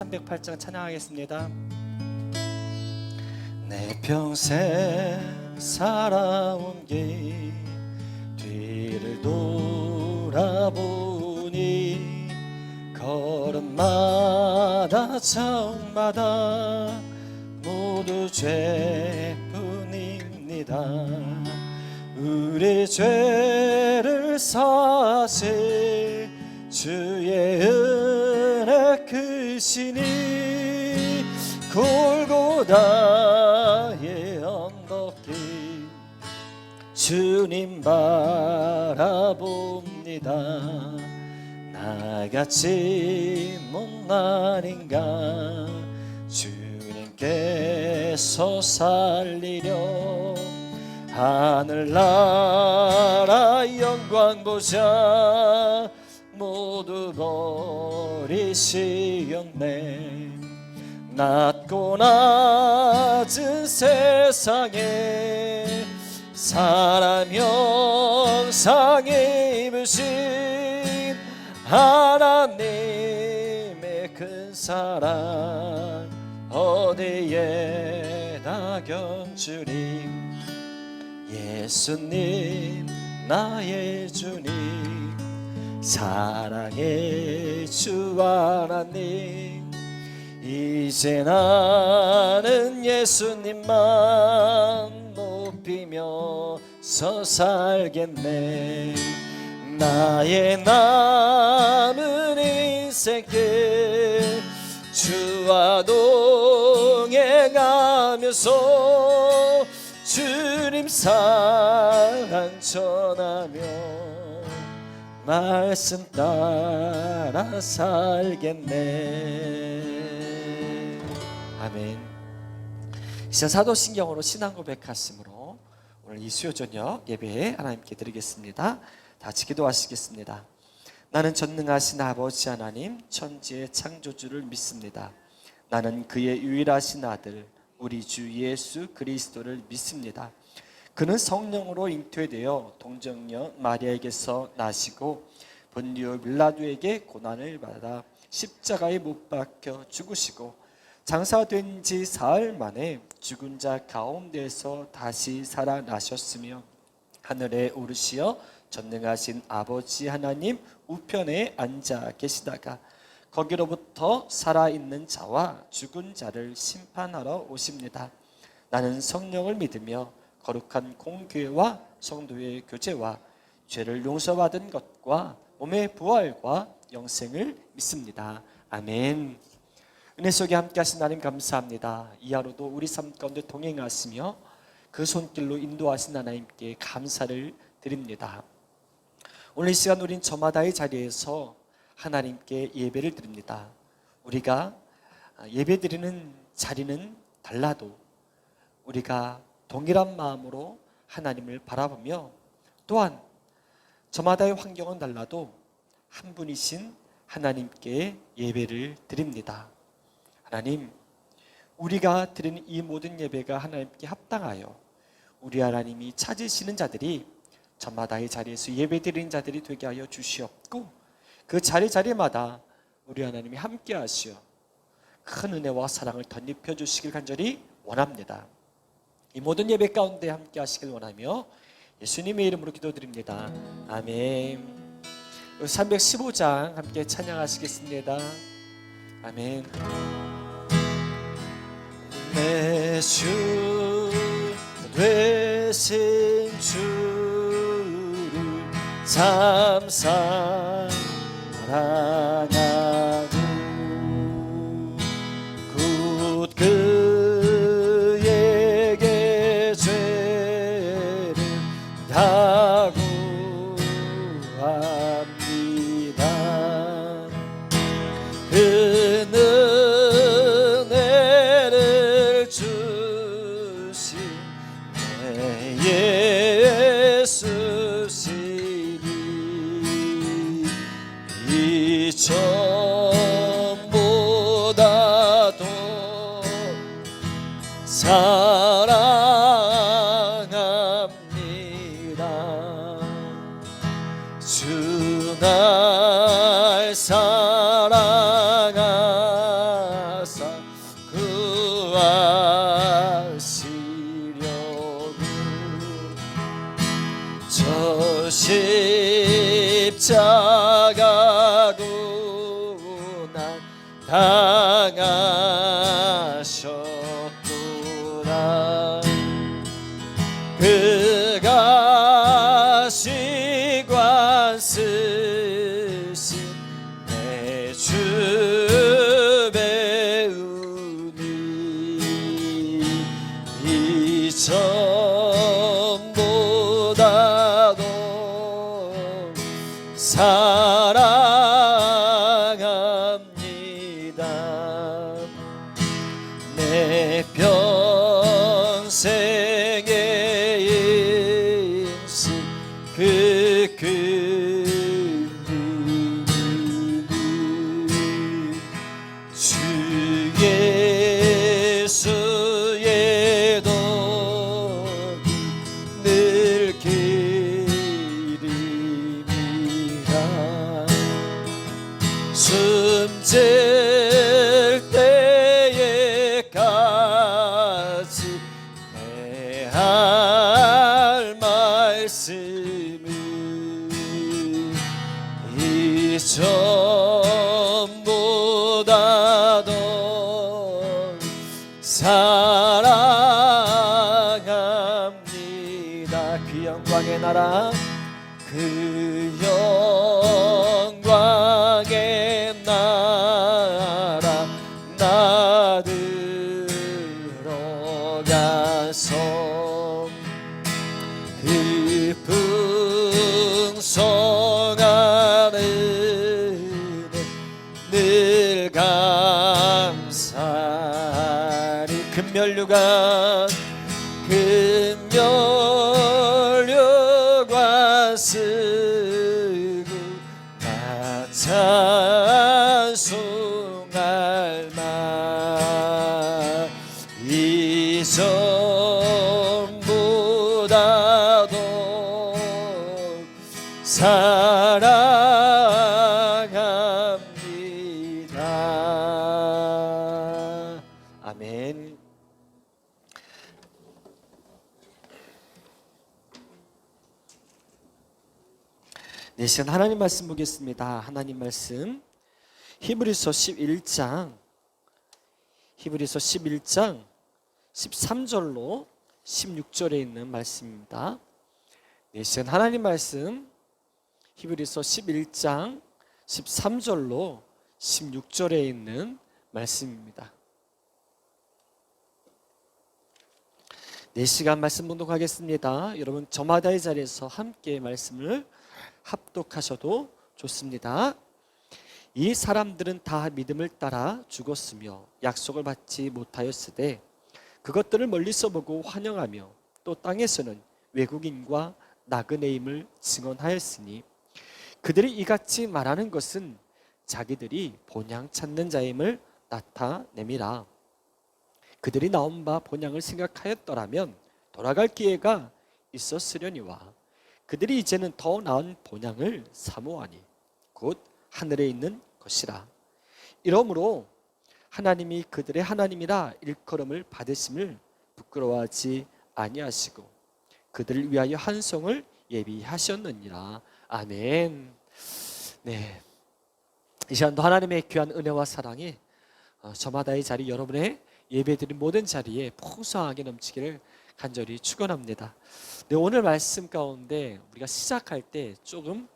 308장 찬양하겠습니다. 내 평생 살아온 길 뒤를 돌아보니 걸음마다 처음마다 모두 죄뿐입니다. 우리 죄를 사하실 주의 은혜 크시니 골고다의 언덕길 주님 바라봅니다. 나같이 못난인가 주님께서 살리려 하늘나라 영광 보자 모두 버리시었네. 낮고 낮은 세상에 사람 형상에 입으신 하나님의 큰 사랑 어디에나 견주님. 예수님 나의 주님 사랑의 주 하나님 이제 나는 예수님만 높이며서 살겠네. 나의 남은 인생길 주와 동행하면서 주님 사랑 전하며 말씀 따라 살겠네. 아멘. 이제 사도신경으로 신앙 고백하심으로 오늘 이 수요 저녁 예배 하나님께 드리겠습니다. 같이 기도하시겠습니다. 나는 전능하신 아버지 하나님 천지의 창조주를 믿습니다. 나는 그의 유일하신 아들 우리 주 예수 그리스도를 믿습니다. 그는 성령으로 잉태되어 동정녀 마리아에게서 나시고 본디오 빌라도에게 고난을 받아 십자가에 못 박혀 죽으시고 장사된 지 사흘 만에 죽은 자 가운데서 다시 살아나셨으며 하늘에 오르시어 전능하신 아버지 하나님 우편에 앉아 계시다가 거기로부터 살아있는 자와 죽은 자를 심판하러 오십니다. 나는 성령을 믿으며 거룩한 공교회와 성도의 교제와 죄를 용서받은 것과 몸의 부활과 영생을 믿습니다. 아멘. 은혜 속에 함께 하신 하나님 감사합니다. 이 하루도 우리 삶 가운데 동행하시며 그 손길로 인도하신 하나님께 감사를 드립니다. 오늘 이 시간 우린 저마다의 자리에서 하나님께 예배를 드립니다. 우리가 예배 드리는 자리는 달라도 우리가 동일한 마음으로 하나님을 바라보며 또한 저마다의 환경은 달라도 한 분이신 하나님께 예배를 드립니다. 하나님, 우리가 드리는 이 모든 예배가 하나님께 합당하여 우리 하나님이 찾으시는 자들이 저마다의 자리에서 예배 드리는 자들이 되게 하여 주시옵고 그 자리마다 우리 하나님이 함께 하시어 큰 은혜와 사랑을 덧입혀 주시길 간절히 원합니다. 이 모든 예배 가운데 함께 하시길 원하며 예수님의 이름으로 기도드립니다. 아멘. 315장 함께 찬양하시겠습니다. 아멘. 내 주 되신 주를 참 사랑하고 곧 그에게 죄를 다 구합니다. 그 은혜를 주신 내 예수시니 이 전보다도 사랑합니다. 주 날 사랑하니 당하셨구나. 그가 시관 쓰신 내 주 배우니 이전보다도 사랑합니다. 내 평생의 인생 그 그림이 주 예수의 돈 늘 기림이라. 숨질 때에까지 내 할 말씀을 이전보다도 사랑합니다. 그 영광의 나라, 그 영광의 나라 나 들어가서 그 풍성한 은혜 늘 감사리. 금멸류관 쓰고 나 찬송할 만 이전보다도 사랑합니다. 아멘. 네, 시간 하나님 말씀 보겠습니다. 하나님 말씀 히브리서 11장 13절로 16절에 있는 말씀입니다. 네, 시간 하나님 말씀 히브리서 11장 13절로 16절에 있는 말씀입니다. 네, 시간 말씀 봉독하겠습니다. 여러분 저마다의 자리에서 함께 말씀을 합독하셔도 좋습니다. 이 사람들은 다 믿음을 따라 죽었으며 약속을 받지 못하였으되 그것들을 멀리서 보고 환영하며 또 땅에서는 외국인과 나그네임을 증언하였으니 그들이 이같이 말하는 것은 자기들이 본향 찾는 자임을 나타냄이라. 그들이 나온 바 본향을 생각하였더라면 돌아갈 기회가 있었으려니와 그들이 이제는 더 나은 본향을 사모하니 곧 하늘에 있는 것이라. 이러므로 하나님이 그들의 하나님이라 일컬음을 받으심을 부끄러워하지 아니하시고 그들을 위하여 한 성을 예비하셨느니라. 아멘. 네, 이 시간도 하나님의 귀한 은혜와 사랑이 저마다의 자리, 여러분의 예배드린 모든 자리에 풍성하게 넘치기를 간절히 축원합니다. 네, 오늘 말씀 가운데 우리가 시작할 때 조금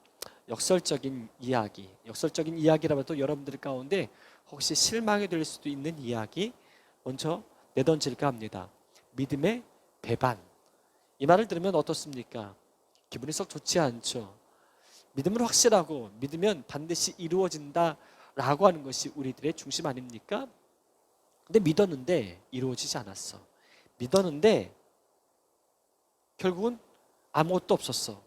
역설적인 이야기라고 해도 여러분들 가운데 혹시 실망이 될 수도 있는 이야기 먼저 내던질까 합니다. 믿음의 배반. 이 말을 들으면 어떻습니까? 기분이 썩 좋지 않죠. 믿음은 확실하고 믿으면 반드시 이루어진다라고 하는 것이 우리들의 중심 아닙니까? 근데 믿었는데 이루어지지 않았어. 믿었는데 결국은 아무것도 없었어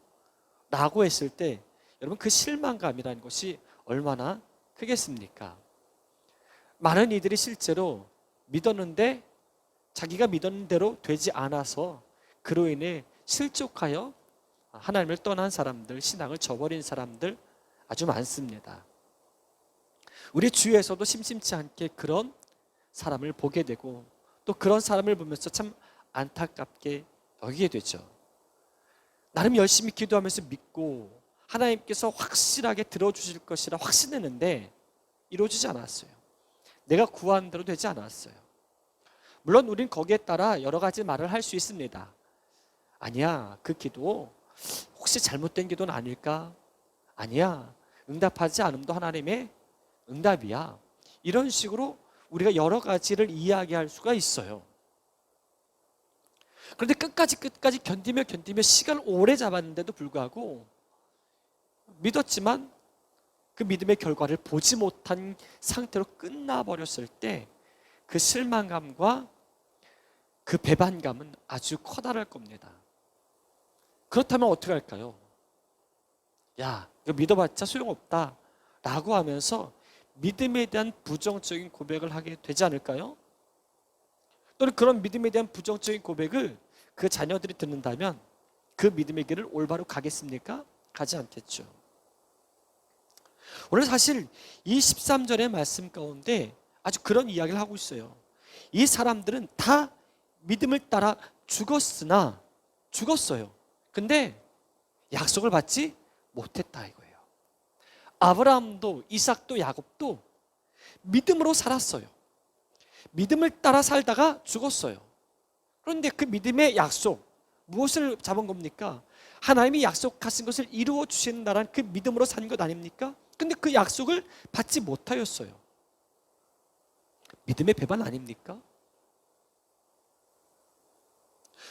라고 했을 때 여러분 그 실망감이라는 것이 얼마나 크겠습니까? 많은 이들이 실제로 믿었는데 자기가 믿었는 대로 되지 않아서 그로 인해 실족하여 하나님을 떠난 사람들, 신앙을 저버린 사람들 아주 많습니다. 우리 주위에서도 심심치 않게 그런 사람을 보게 되고 또 그런 사람을 보면서 참 안타깝게 여기게 되죠. 나름 열심히 기도하면서 믿고 하나님께서 확실하게 들어주실 것이라 확신했는데 이루어지지 않았어요. 내가 구한 대로 되지 않았어요. 물론 우린 거기에 따라 여러 가지 말을 할 수 있습니다. 아니야, 그 기도 혹시 잘못된 기도는 아닐까? 아니야, 응답하지 않음도 하나님의 응답이야. 이런 식으로 우리가 여러 가지를 이야기할 수가 있어요. 그런데 끝까지 견디며 시간을 오래 잡았는데도 불구하고 믿었지만 그 믿음의 결과를 보지 못한 상태로 끝나버렸을 때 그 실망감과 그 배반감은 아주 커다랄 겁니다. 그렇다면 어떻게 할까요? 야, 이거 믿어봤자 소용없다 라고 하면서 믿음에 대한 부정적인 고백을 하게 되지 않을까요? 또는 그런 믿음에 대한 부정적인 고백을 그 자녀들이 듣는다면 그 믿음의 길을 올바로 가겠습니까? 가지 않겠죠. 오늘 사실 이 13절의 말씀 가운데 아주 그런 이야기를 하고 있어요. 이 사람들은 다 믿음을 따라 죽었어요. 근데 약속을 받지 못했다 이거예요. 아브라함도 이삭도 야곱도 믿음으로 살았어요. 믿음을 따라 살다가 죽었어요. 그런데 그 믿음의 약속, 무엇을 잡은 겁니까? 하나님이 약속하신 것을 이루어 주신다는 그 믿음으로 산 것 아닙니까? 근데 그 약속을 받지 못하였어요. 믿음의 배반 아닙니까?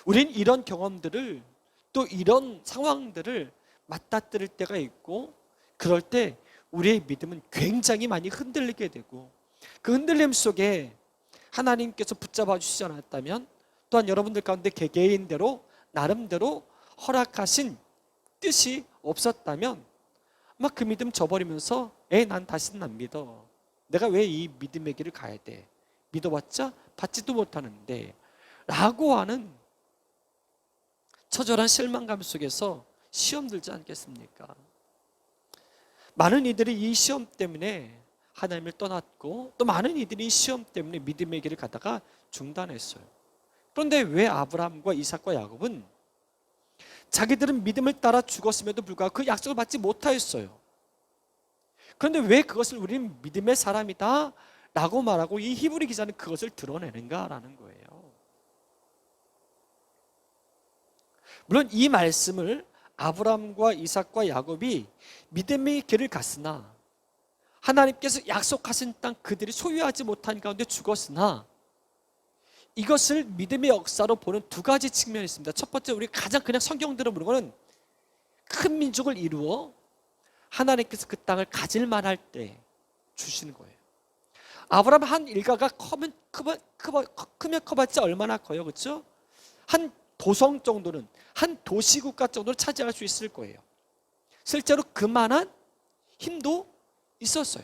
우린 이런 경험들을, 또 이런 상황들을 맞닥뜨릴 때가 있고, 그럴 때 우리의 믿음은 굉장히 많이 흔들리게 되고, 그 흔들림 속에 하나님께서 붙잡아 주시지 않았다면, 또한 여러분들 가운데 개개인대로 나름대로 허락하신 뜻이 없었다면 막 그 믿음 저버리면서 난 다시는 안 믿어. 내가 왜 이 믿음의 길을 가야 돼? 믿어봤자 받지도 못하는데 라고 하는 처절한 실망감 속에서 시험 들지 않겠습니까? 많은 이들이 이 시험 때문에 하나님을 떠났고, 또 많은 이들이 이 시험 때문에 믿음의 길을 가다가 중단했어요. 그런데 왜 아브라함과 이삭과 야곱은 자기들은 믿음을 따라 죽었음에도 불구하고 그 약속을 받지 못하였어요. 그런데 왜 그것을 우리는 믿음의 사람이다 라고 말하고 이 히브리 기자는 그것을 드러내는가라는 거예요. 물론 이 말씀을 아브라함과 이삭과 야곱이 믿음의 길을 갔으나, 하나님께서 약속하신 땅 그들이 소유하지 못한 가운데 죽었으나, 이것을 믿음의 역사로 보는 두 가지 측면이 있습니다. 첫 번째, 우리 가장 그냥 성경대로 보는 것은 큰 민족을 이루어 하나님께서 그 땅을 가질 만할 때 주시는 거예요. 아브라함 한 일가가 크면 커봤자 얼마나 커요, 그렇죠? 한 도성 정도는, 한 도시국가 정도를 차지할 수 있을 거예요. 실제로 그만한 힘도 있었어요.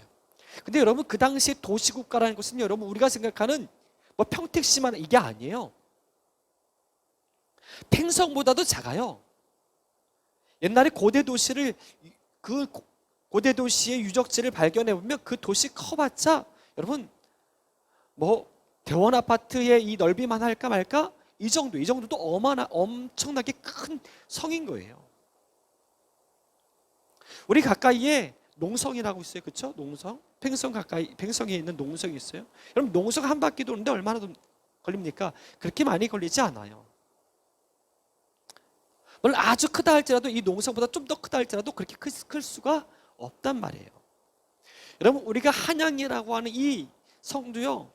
근데 여러분, 그 당시에 도시국가라는 것은 여러분 우리가 생각하는 뭐 평택시만 이게 아니에요. 팽성보다도 작아요. 옛날에 고대 도시를, 그 고대 도시의 유적지를 발견해 보면 그 도시 커봤자 여러분 뭐 대원 아파트의 이 넓이만 할까 말까, 이 정도도 엄청나게 큰 성인 거예요. 우리 가까이에 농성이라고 있어요, 그렇죠? 농성, 팽성에 있는 농성이 있어요. 여러분, 농성 한 바퀴 도는데 얼마나 걸립니까? 그렇게 많이 걸리지 않아요. 물론 아주 크다 할지라도, 이 농성보다 좀 더 크다 할지라도 그렇게 클 수가 없단 말이에요. 여러분, 우리가 한양이라고 하는 이 성도요,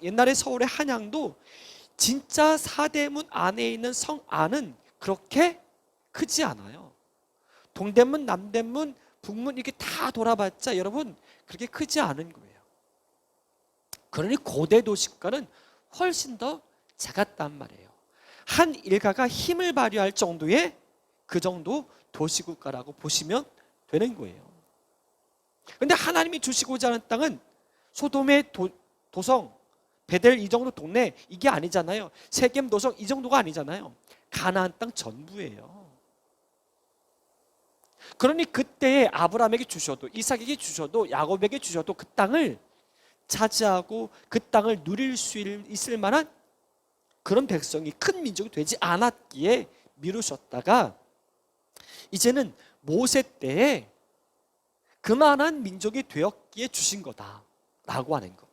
옛날에 서울의 한양도 진짜 사대문 안에 있는 성 안은 그렇게 크지 않아요. 동대문, 남대문, 북문 이렇게 다 돌아봤자 여러분 그렇게 크지 않은 거예요. 그러니 고대 도시국가는 훨씬 더 작았단 말이에요. 한 일가가 힘을 발휘할 정도의 그 정도 도시국가라고 보시면 되는 거예요. 그런데 하나님이 주시고자 하는 땅은 소돔의 도성, 베델 이 정도 동네 이게 아니잖아요. 세겜 도성 이 정도가 아니잖아요. 가나안 땅 전부예요. 그러니 그때에 아브라함에게 주셔도, 이삭에게 주셔도, 야곱에게 주셔도 그 땅을 차지하고 그 땅을 누릴 수 있을 만한 그런 백성이, 큰 민족이 되지 않았기에 미루셨다가 이제는 모세 때에 그만한 민족이 되었기에 주신 거다라고 하는 것.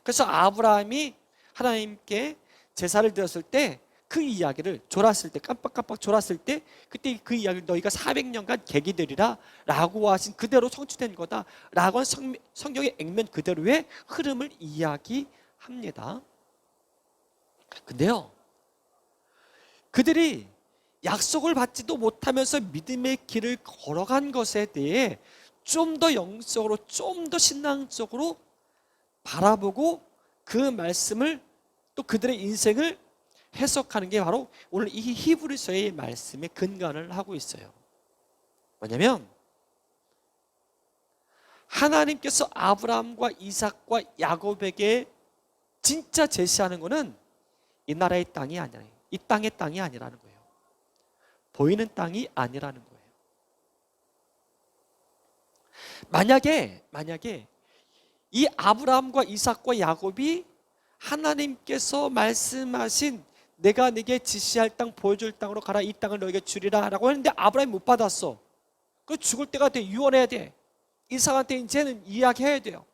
그래서 아브라함이 하나님께 제사를 드렸을 때 그 이야기를 졸았을 때, 깜빡깜빡 졸았을 때 그때 그 이야기를 너희가 400년간 계기 되리라 라고 하신 그대로 성취된 거다 라고 하는 성경의 액면 그대로의 흐름을 이야기합니다. 근데요, 그들이 약속을 받지도 못하면서 믿음의 길을 걸어간 것에 대해 좀 더 영적으로, 좀 더 신앙적으로 바라보고 그 말씀을, 또 그들의 인생을 해석하는 게 바로 오늘 이 히브리서의 말씀에 근간을 하고 있어요. 뭐냐면 하나님께서 아브라함과 이삭과 야곱에게 진짜 제시하는 것은 이 나라의 땅이 아니라, 이 땅의 땅이 아니라는 거예요. 보이는 땅이 아니라는 거예요. 만약에 이 아브라함과 이삭과 야곱이 하나님께서 말씀하신 내가 네게 지시할 땅, 보여줄 땅으로 가라, 이 땅을 너에게 주리라 라고 했는데 아브라함이 못 받았어. 그 죽을 때가 돼. 유언해야 돼. 이삭한테 이제는 이야기해야 돼요.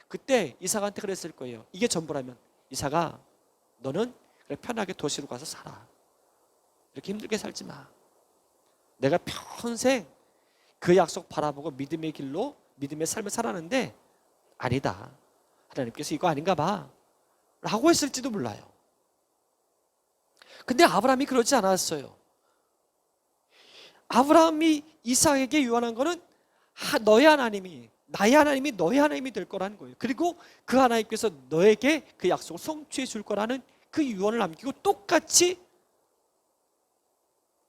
그때 이삭한테 그랬을 거예요. 이게 전부라면, 이삭아, 너는 그래 편하게 도시로 가서 살아. 이렇게 힘들게 살지 마. 내가 평생 그 약속 바라보고 믿음의 길로 믿음의 삶을 살았는데 아니다, 하나님께서 이거 아닌가 봐 라고 했을지도 몰라요. 근데 아브라함이 그러지 않았어요. 아브라함이 이삭에게 유언한 거는 너의 하나님이, 나의 하나님이 너의 하나님이 될 거라는 거예요. 그리고 그 하나님께서 너에게 그 약속을 성취해 줄 거라는 그 유언을 남기고 똑같이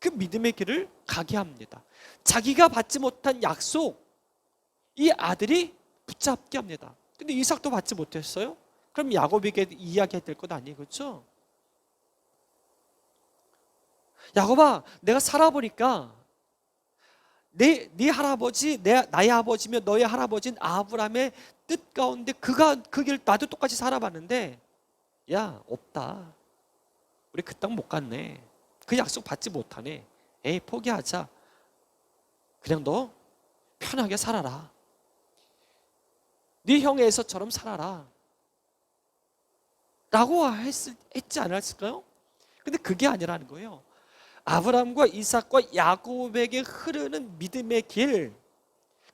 그 믿음의 길을 가게 합니다. 자기가 받지 못한 약속, 이 아들이 붙잡게 합니다. 근데 이삭도 받지 못했어요? 그럼 야곱에게 이야기해야 될 것 아니에요, 그렇죠? 야곱아, 내가 살아보니까 네 할아버지, 나의 아버지며 너의 할아버지는 아브라함의 뜻 가운데 그 길 나도 똑같이 살아봤는데 야, 없다. 우리 그 땅 못 갔네. 그 약속 받지 못하네. 에이, 포기하자. 그냥 너 편하게 살아라. 네 형 에서처럼 살아라 라고 했지 않았을까요? 근데 그게 아니라는 거예요. 아브라함과 이삭과 야곱에게 흐르는 믿음의 길,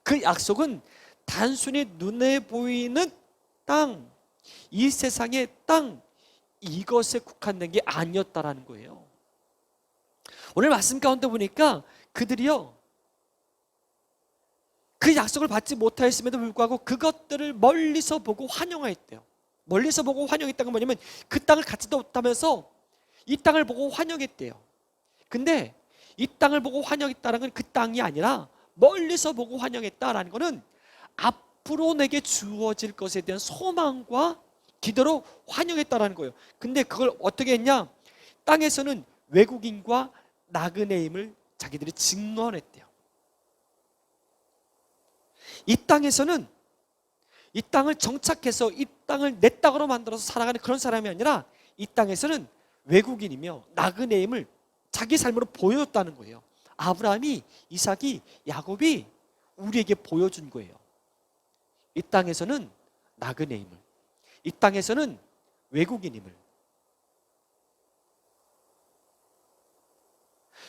그 약속은 단순히 눈에 보이는 땅, 이 세상의 땅, 이것에 국한된 게 아니었다라는 거예요. 오늘 말씀 가운데 보니까 그들이요, 그 약속을 받지 못하였음에도 불구하고 그것들을 멀리서 보고 환영했대요. 멀리서 보고 환영했다는 건 뭐냐면 그 땅을 갖지도 못하면서 이 땅을 보고 환영했대요. 근데 이 땅을 보고 환영했다는 건 그 땅이 아니라 멀리서 보고 환영했다라는 것은 앞으로 내게 주어질 것에 대한 소망과 기대로 환영했다라는 거예요. 근데 그걸 어떻게 했냐? 땅에서는 외국인과 나그네임을 자기들이 증언했대요. 이 땅에서는 이 땅을 정착해서 이 땅을 내 땅으로 만들어서 살아가는 그런 사람이 아니라 이 땅에서는 외국인이며 나그네임을 자기 삶으로 보여줬다는 거예요. 아브라함이, 이삭이, 야곱이 우리에게 보여준 거예요. 이 땅에서는 나그네임을, 이 땅에서는 외국인임을.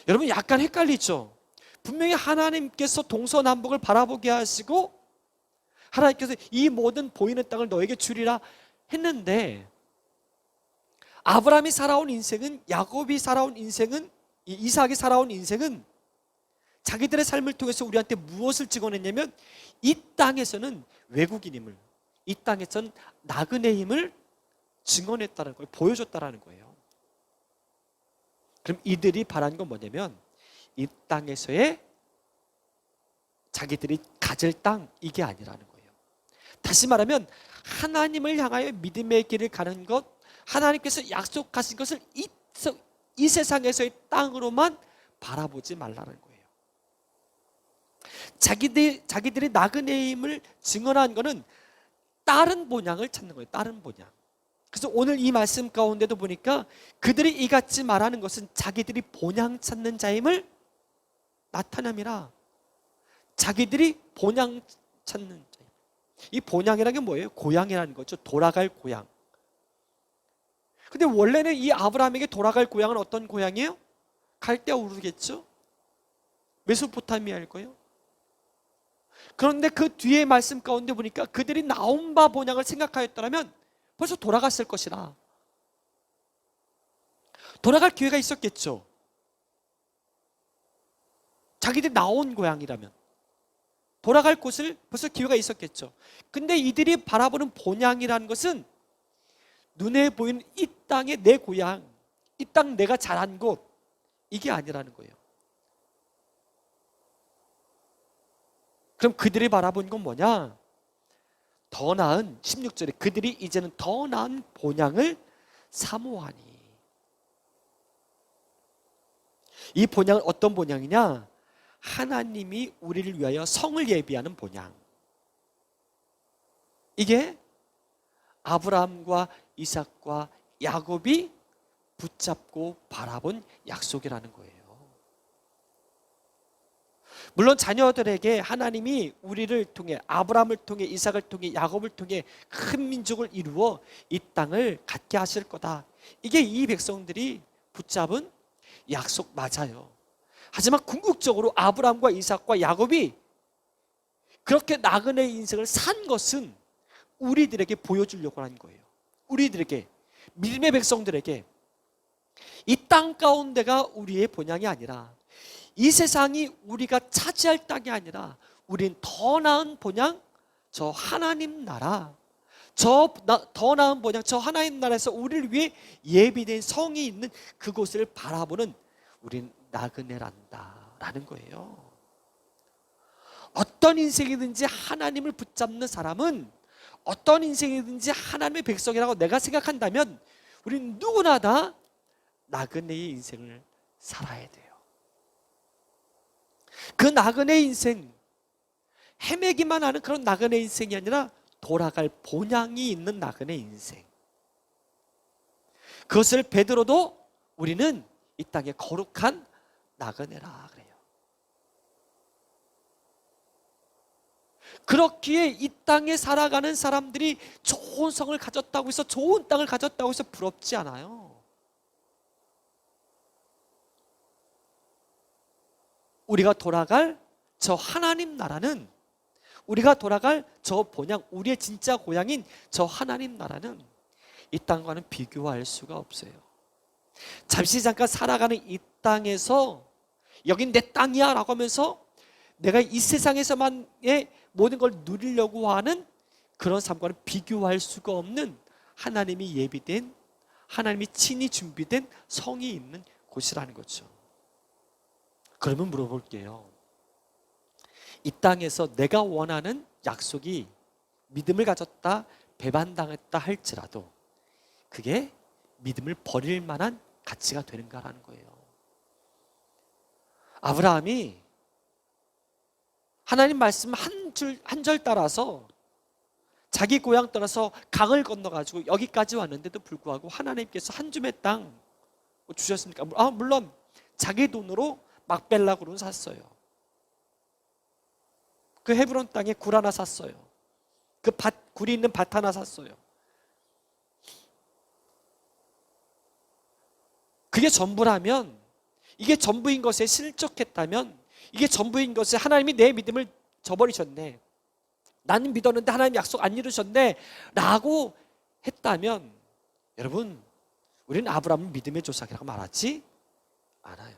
여러분 약간 헷갈리죠? 분명히 하나님께서 동서남북을 바라보게 하시고 하나님께서 이 모든 보이는 땅을 너에게 주리라 했는데 아브라함이 살아온 인생은, 야곱이 살아온 인생은, 이삭이 살아온 인생은 자기들의 삶을 통해서 우리한테 무엇을 찍어냈냐면 이 땅에서는 외국인임을, 이 땅에서는 나그네임을 증언했다는 거예요. 보여줬다는 거예요. 그럼 이들이 바란 건 뭐냐면 이 땅에서의 자기들이 가질 땅, 이게 아니라는 거예요. 다시 말하면 하나님을 향하여 믿음의 길을 가는 것, 하나님께서 약속하신 것을 이 세상에서의 땅으로만 바라보지 말라는 거예요. 자기들이 나그네임을 증언한 것은 다른 본향을 찾는 거예요. 다른 본향. 그래서 오늘 이 말씀 가운데도 보니까 그들이 이같이 말하는 것은 자기들이 본향 찾는 자임을 나타남이라. 자기들이 본향 찾는 자임. 이 본향이라는 게 뭐예요? 고향이라는 거죠. 돌아갈 고향. 근데 원래는 이 아브라함에게 돌아갈 고향은 어떤 고향이에요? 갈대아 우르겠죠? 메소포타미아일 거예요. 그런데 그 뒤에 말씀 가운데 보니까 그들이 나온 바 본향을 생각하였더라면 벌써 돌아갔을 것이라. 돌아갈 기회가 있었겠죠. 자기들이 나온 고향이라면 돌아갈 곳을 벌써 기회가 있었겠죠. 근데 이들이 바라보는 본향이라는 것은 눈에 보이는 이 땅의 내 고향, 이 땅 내가 자란 곳, 이게 아니라는 거예요. 그럼 그들이 바라본 건 뭐냐? 더 나은 16절에 그들이 이제는 더 나은 본향을 사모하니. 이 본향은 어떤 본향이냐? 하나님이 우리를 위하여 성을 예비하는 본향. 이게 아브라함과 이삭과 야곱이 붙잡고 바라본 약속이라는 거예요. 물론 자녀들에게 하나님이 우리를 통해, 아브라함을 통해, 이삭을 통해, 야곱을 통해 큰 민족을 이루어 이 땅을 갖게 하실 거다. 이게 이 백성들이 붙잡은 약속 맞아요. 하지만 궁극적으로 아브라함과 이삭과 야곱이 그렇게 나그네 인생을 산 것은 우리들에게 보여주려고 하는 거예요. 우리들에게, 믿음의 백성들에게 이 땅 가운데가 우리의 본향이 아니라, 이 세상이 우리가 차지할 땅이 아니라 우린 더 나은 본향, 저 하나님 나라, 더 나은 본향, 저 하나님 나라에서 우리를 위해 예비된 성이 있는 그곳을 바라보는 우린 나그네란다 라는 거예요. 어떤 인생이든지 하나님을 붙잡는 사람은, 어떤 인생이든지 하나님의 백성이라고 내가 생각한다면 우리는 누구나 다 나그네의 인생을 살아야 돼요. 그 나그네 인생, 헤매기만 하는 그런 나그네 인생이 아니라 돌아갈 본향이 있는 나그네 인생. 그것을 베드로도 우리는 이 땅에 거룩한 나그네라 그래요. 그렇기에 이 땅에 살아가는 사람들이 좋은 성을 가졌다고 해서, 좋은 땅을 가졌다고 해서 부럽지 않아요. 우리가 돌아갈 저 하나님 나라는, 우리가 돌아갈 저 본향, 우리의 진짜 고향인 저 하나님 나라는 이 땅과는 비교할 수가 없어요. 잠시 잠깐 살아가는 이 땅에서 여긴 내 땅이야 라고 하면서 내가 이 세상에서만의 모든 걸 누리려고 하는 그런 삶과는 비교할 수가 없는 하나님이 예비된, 하나님이 친히 준비된 성이 있는 곳이라는 거죠. 그러면 물어볼게요. 이 땅에서 내가 원하는 약속이 믿음을 가졌다, 배반당했다 할지라도 그게 믿음을 버릴 만한 가치가 되는가라는 거예요. 아브라함이 하나님 말씀 한 절 따라서 자기 고향 떠나서 강을 건너가지고 여기까지 왔는데도 불구하고 하나님께서 한 줌의 땅 주셨습니까? 물론 자기 돈으로 막벨라 굴은 샀어요. 그 헤브론 땅에 굴 하나 샀어요. 그 굴이 있는 밭 하나 샀어요. 그게 전부라면, 이게 전부인 것에 실족했다면, 이게 전부인 것에 하나님이 내 믿음을 저버리셨네, 나는 믿었는데 하나님 약속 안 이루셨네 라고 했다면, 여러분, 우리는 아브라함을 믿음의 조상이라고 말하지 않아요.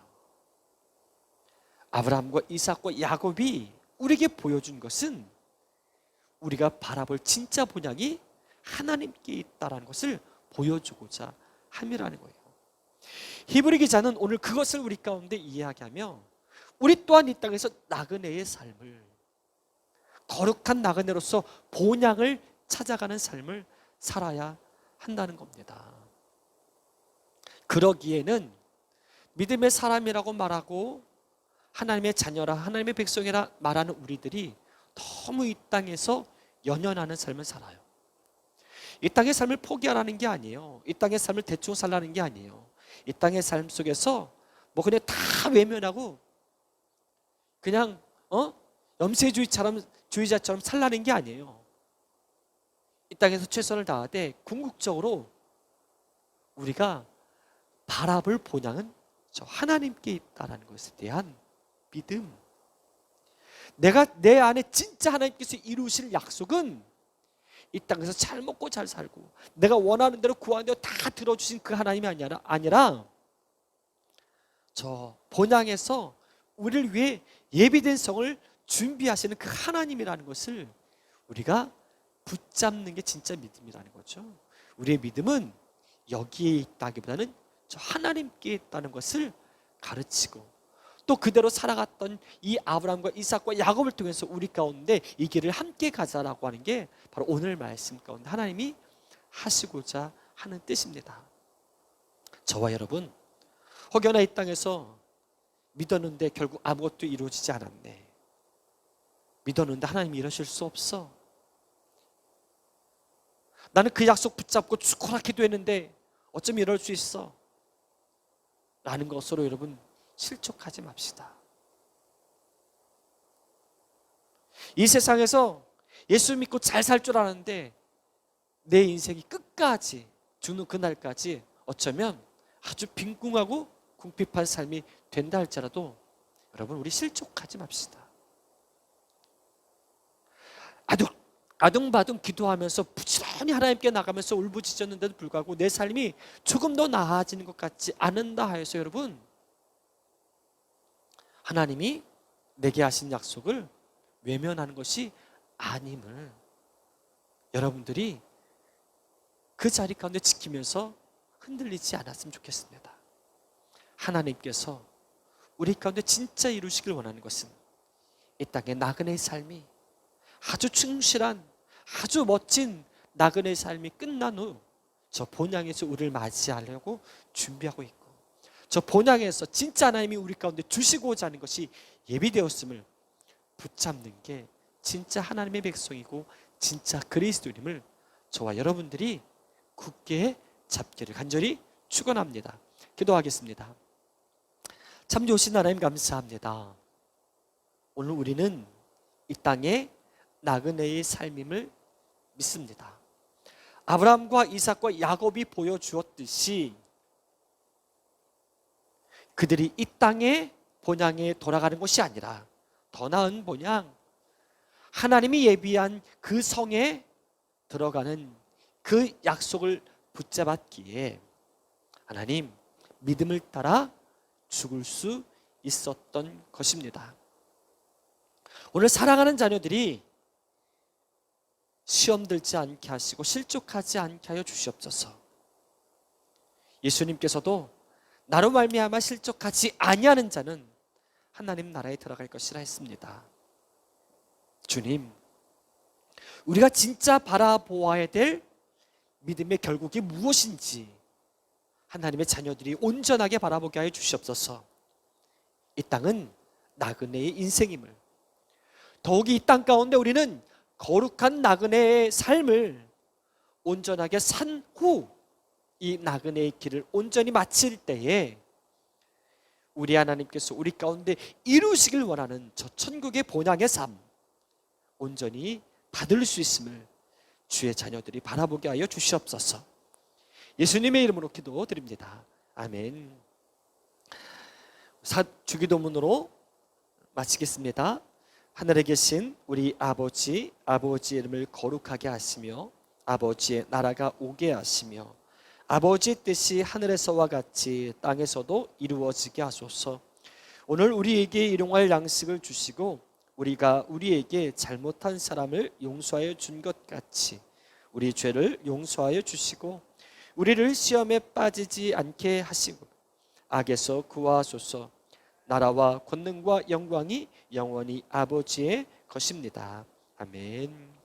아브라함과 이삭과 야곱이 우리에게 보여준 것은 우리가 바라볼 진짜 본향이 하나님께 있다는 것을 보여주고자 함이라는 거예요. 히브리 기자는 오늘 그것을 우리 가운데 이야기하며 우리 또한 이 땅에서 나그네의 삶을, 거룩한 나그네로서 본향을 찾아가는 삶을 살아야 한다는 겁니다. 그러기에는 믿음의 사람이라고 말하고 하나님의 자녀라, 하나님의 백성이라 말하는 우리들이 너무 이 땅에서 연연하는 삶을 살아요. 이 땅의 삶을 포기하라는 게 아니에요. 이 땅의 삶을 대충 살라는 게 아니에요. 이 땅의 삶 속에서 뭐 그냥 다 외면하고 그냥 염세주의자처럼 살라는 게 아니에요. 이 땅에서 최선을 다하되 궁극적으로 우리가 바라볼 본향은 저 하나님께 있다라는 것에 대한 믿음. 내가 내 안에 진짜 하나님께서 이루실 약속은 이 땅에서 잘 먹고 잘 살고 내가 원하는 대로 구하는 대로 다 들어주신 그 하나님이 아니라 저 본향에서 우리를 위해 예비된 성을 준비하시는 그 하나님이라는 것을 우리가 붙잡는 게 진짜 믿음이라는 거죠. 우리의 믿음은 여기에 있다기보다는 저 하나님께 있다는 것을 가르치고 또 그대로 살아갔던 이 아브라함과 이삭과 야곱을 통해서 우리 가운데 이 길을 함께 가자라고 하는 게 바로 오늘 말씀 가운데 하나님이 하시고자 하는 뜻입니다. 저와 여러분, 혹여나 이 땅에서 믿었는데 결국 아무것도 이루어지지 않았네. 믿었는데 하나님이 이러실 수 없어. 나는 그 약속 붙잡고 죽거나 기도했는데 어쩜 이럴 수 있어? 라는 것으로 여러분 실족하지 맙시다. 이 세상에서 예수 믿고 잘 살 줄 알았는데 내 인생이 끝까지 죽는 그날까지 어쩌면 아주 빈궁하고 궁핍한 삶이 된다 할지라도 여러분 우리 실족하지 맙시다. 아둥바둥 기도하면서 부지런히 하나님께 나가면서 울부짖었는데도 불구하고 내 삶이 조금 더 나아지는 것 같지 않은다 하여서 여러분 하나님이 내게 하신 약속을 외면하는 것이 아님을 여러분들이 그 자리 가운데 지키면서 흔들리지 않았으면 좋겠습니다. 하나님께서 우리 가운데 진짜 이루시길 원하는 것은 이 땅의 나그네의 삶이 아주 충실한 아주 멋진 나그네의 삶이 끝난 후 저 본향에서 우리를 맞이하려고 준비하고 있고 저 본향에서 진짜 하나님이 우리 가운데 주시고자 하는 것이 예비되었음을 붙잡는 게 진짜 하나님의 백성이고 진짜 그리스도인임을 저와 여러분들이 굳게 잡기를 간절히 축원합니다. 기도하겠습니다. 참 좋으신 하나님 감사합니다. 오늘 우리는 이 땅에 나그네의 삶임을 믿습니다. 아브라함과 이삭과 야곱이 보여주었듯이 그들이 이 땅의 본향에 돌아가는 것이 아니라 더 나은 본향, 하나님이 예비한 그 성에 들어가는 그 약속을 붙잡았기에 하나님 믿음을 따라 죽을 수 있었던 것입니다. 오늘 사랑하는 자녀들이 시험 들지 않게 하시고 실족하지 않게 하여 주시옵소서. 예수님께서도 나로 말미암아 실족하지 아니하는 자는 하나님 나라에 들어갈 것이라 했습니다. 주님, 우리가 진짜 바라보아야 될 믿음의 결국이 무엇인지 하나님의 자녀들이 온전하게 바라보게 하여 주시옵소서. 이 땅은 나그네의 인생임을, 더욱이 이 땅 가운데 우리는 거룩한 나그네의 삶을 온전하게 산 후 이 나그네의 길을 온전히 마칠 때에 우리 하나님께서 우리 가운데 이루시길 원하는 저 천국의 본향의 삶 온전히 받을 수 있음을 주의 자녀들이 바라보게 하여 주시옵소서. 예수님의 이름으로 기도드립니다. 아멘. 주기도문으로 마치겠습니다. 하늘에 계신 우리 아버지, 아버지의 이름을 거룩하게 하시며 아버지의 나라가 오게 하시며 아버지의 뜻이 하늘에서와 같이 땅에서도 이루어지게 하소서. 오늘 우리에게 일용할 양식을 주시고 우리가 우리에게 잘못한 사람을 용서하여 준 것 같이 우리 죄를 용서하여 주시고 우리를 시험에 빠지지 않게 하시고 악에서 구하소서. 나라와 권능과 영광이 영원히 아버지의 것입니다. 아멘.